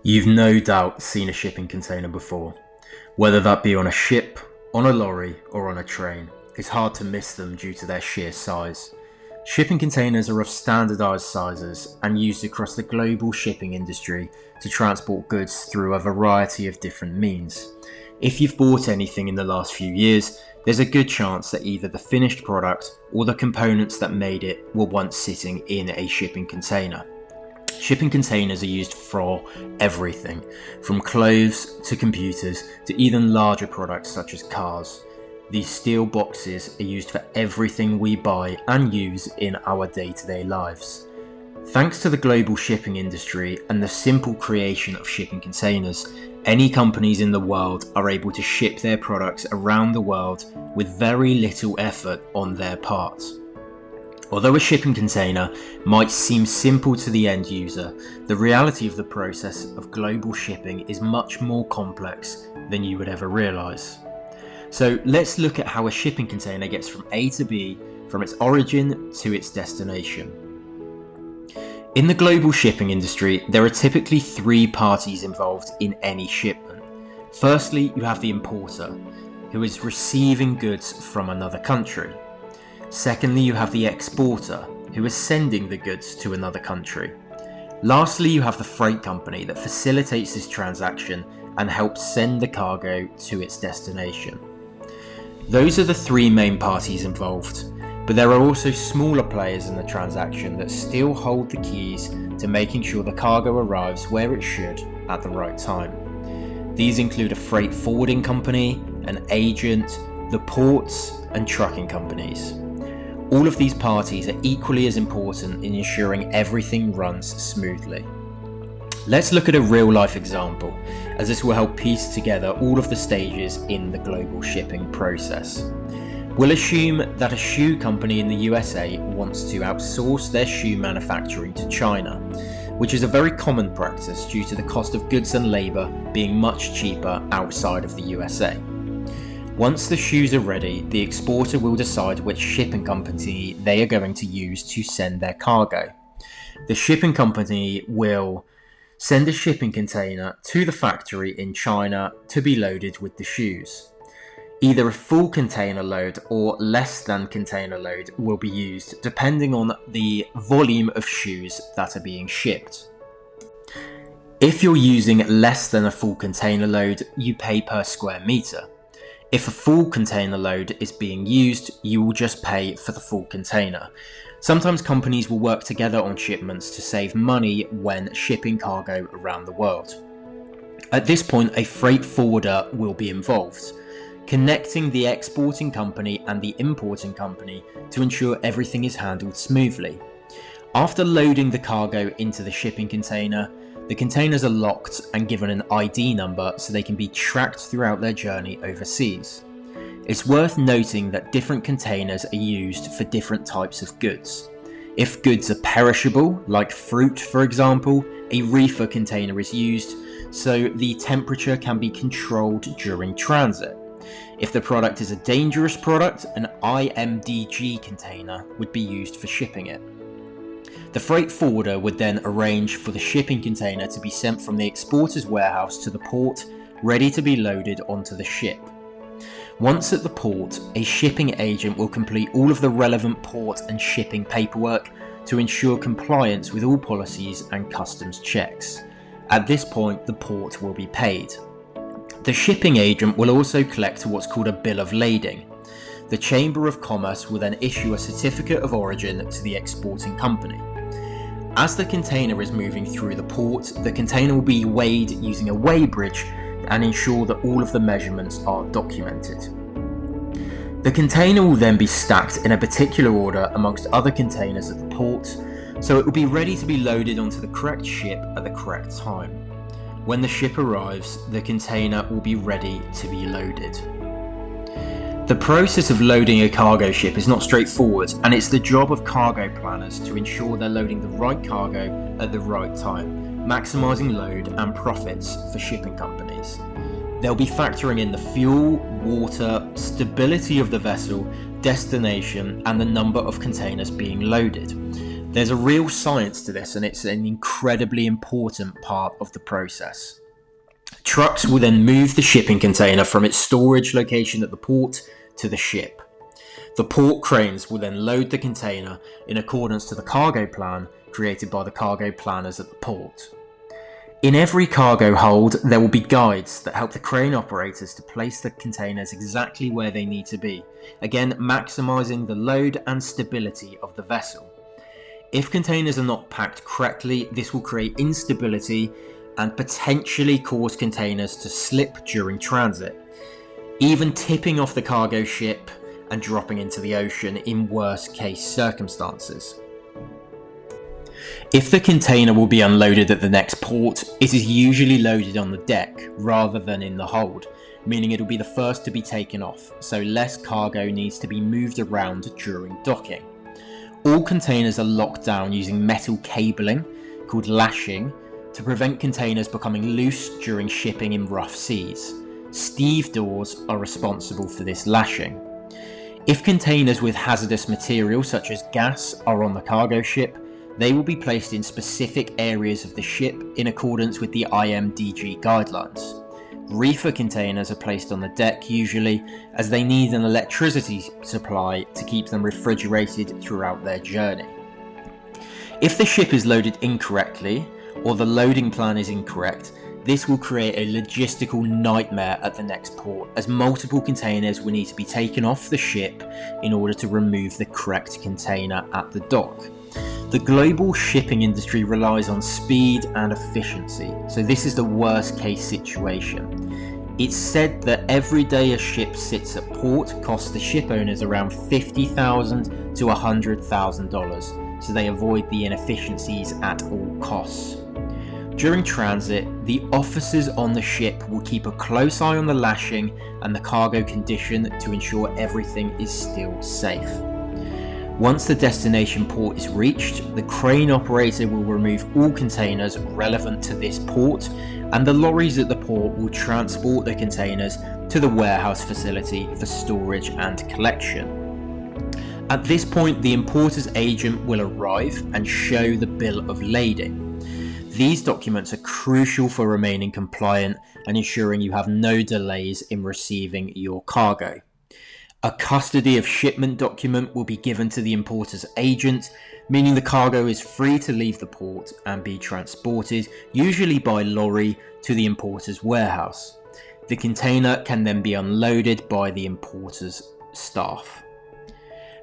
You've no doubt seen a shipping container before, whether that be on a ship, on a lorry, or on a train. It's hard to miss them due to their sheer size. Shipping containers are of standardized sizes and used across the global shipping industry to transport goods through a variety of different means. If you've bought anything in the last few years, there's a good chance that either the finished product or the components that made it were once sitting in a shipping container. Shipping containers are used for everything, from clothes to computers to even larger products such as cars. These steel boxes are used for everything we buy and use in our day-to-day lives. Thanks to the global shipping industry and the simple creation of shipping containers, any companies in the world are able to ship their products around the world with very little effort on their part. Although a shipping container might seem simple to the end user, the reality of the process of global shipping is much more complex than you would ever realise. So let's look at how a shipping container gets from A to B, from its origin to its destination. In the global shipping industry, there are typically three parties involved in any shipment. Firstly, you have the importer, who is receiving goods from another country. Secondly, you have the exporter, who is sending the goods to another country. Lastly, you have the freight company that facilitates this transaction and helps send the cargo to its destination. Those are the three main parties involved, but there are also smaller players in the transaction that still hold the keys to making sure the cargo arrives where it should at the right time. These include a freight forwarding company, an agent, the ports, and trucking companies. All of these parties are equally as important in ensuring everything runs smoothly. Let's look at a real-life example, as this will help piece together all of the stages in the global shipping process. We'll assume that a shoe company in the USA wants to outsource their shoe manufacturing to China, which is a very common practice due to the cost of goods and labour being much cheaper outside of the USA. Once the shoes are ready, the exporter will decide which shipping company they are going to use to send their cargo. The shipping company will send a shipping container to the factory in China to be loaded with the shoes. Either a full container load or less than container load will be used depending on the volume of shoes that are being shipped. If you're using less than a full container load, you pay per square metre. If a full container load is being used, you will just pay for the full container. Sometimes companies will work together on shipments to save money when shipping cargo around the world. At this point, a freight forwarder will be involved, connecting the exporting company and the importing company to ensure everything is handled smoothly. After loading the cargo into the shipping container, the containers are locked and given an ID number so they can be tracked throughout their journey overseas. It's worth noting that different containers are used for different types of goods. If goods are perishable, like fruit for example, a reefer container is used so the temperature can be controlled during transit. If the product is a dangerous product, an IMDG container would be used for shipping it. The freight forwarder would then arrange for the shipping container to be sent from the exporter's warehouse to the port, ready to be loaded onto the ship. Once at the port, a shipping agent will complete all of the relevant port and shipping paperwork to ensure compliance with all policies and customs checks. At this point, the port will be paid. The shipping agent will also collect what's called a bill of lading. The Chamber of Commerce will then issue a certificate of origin to the exporting company. As the container is moving through the port, the container will be weighed using a weigh bridge and ensure that all of the measurements are documented. The container will then be stacked in a particular order amongst other containers at the port, so it will be ready to be loaded onto the correct ship at the correct time. When the ship arrives, the container will be ready to be loaded. The process of loading a cargo ship is not straightforward, and it's the job of cargo planners to ensure they're loading the right cargo at the right time, maximising load and profits for shipping companies. They'll be factoring in the fuel, water, stability of the vessel, destination, and the number of containers being loaded. There's a real science to this, and it's an incredibly important part of the process. Trucks will then move the shipping container from its storage location at the port to the ship. The port cranes will then load the container in accordance to the cargo plan created by the cargo planners at the port. In every cargo hold, there will be guides that help the crane operators to place the containers exactly where they need to be, again maximising the load and stability of the vessel. If containers are not packed correctly, this will create instability and potentially cause containers to slip during transit, even tipping off the cargo ship and dropping into the ocean in worst case circumstances. If the container will be unloaded at the next port, it is usually loaded on the deck rather than in the hold, meaning it will be the first to be taken off, so less cargo needs to be moved around during docking. All containers are locked down using metal cabling called lashing to prevent containers becoming loose during shipping in rough seas. Steve doors are responsible for this lashing. If containers with hazardous material such as gas are on the cargo ship, they will be placed in specific areas of the ship in accordance with the IMDG guidelines. Reefer containers are placed on the deck usually, as they need an electricity supply to keep them refrigerated throughout their journey. If the ship is loaded incorrectly, or the loading plan is incorrect, this will create a logistical nightmare at the next port, as multiple containers will need to be taken off the ship in order to remove the correct container at the dock. The global shipping industry relies on speed and efficiency, so this is the worst case situation. It's said that every day a ship sits at port costs the ship owners around $50,000 to $100,000, so they avoid the inefficiencies at all costs. During transit, the officers on the ship will keep a close eye on the lashing and the cargo condition to ensure everything is still safe. Once the destination port is reached, the crane operator will remove all containers relevant to this port, and the lorries at the port will transport the containers to the warehouse facility for storage and collection. At this point, the importer's agent will arrive and show the bill of lading. These documents are crucial for remaining compliant and ensuring you have no delays in receiving your cargo. A custody of shipment document will be given to the importer's agent, meaning the cargo is free to leave the port and be transported, usually by lorry, to the importer's warehouse. The container can then be unloaded by the importer's staff.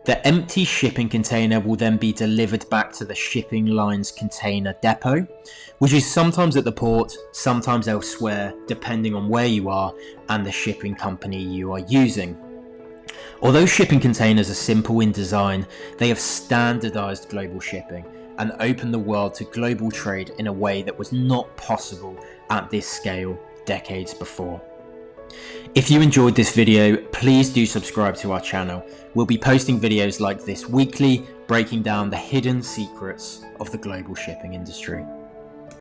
The empty shipping container will then be delivered back to the shipping line's container depot, which is sometimes at the port, sometimes elsewhere, depending on where you are and the shipping company you are using. Although shipping containers are simple in design, they have standardized global shipping and opened the world to global trade in a way that was not possible at this scale decades before. If you enjoyed this video, please do subscribe to our channel. We'll be posting videos like this weekly, breaking down the hidden secrets of the global shipping industry.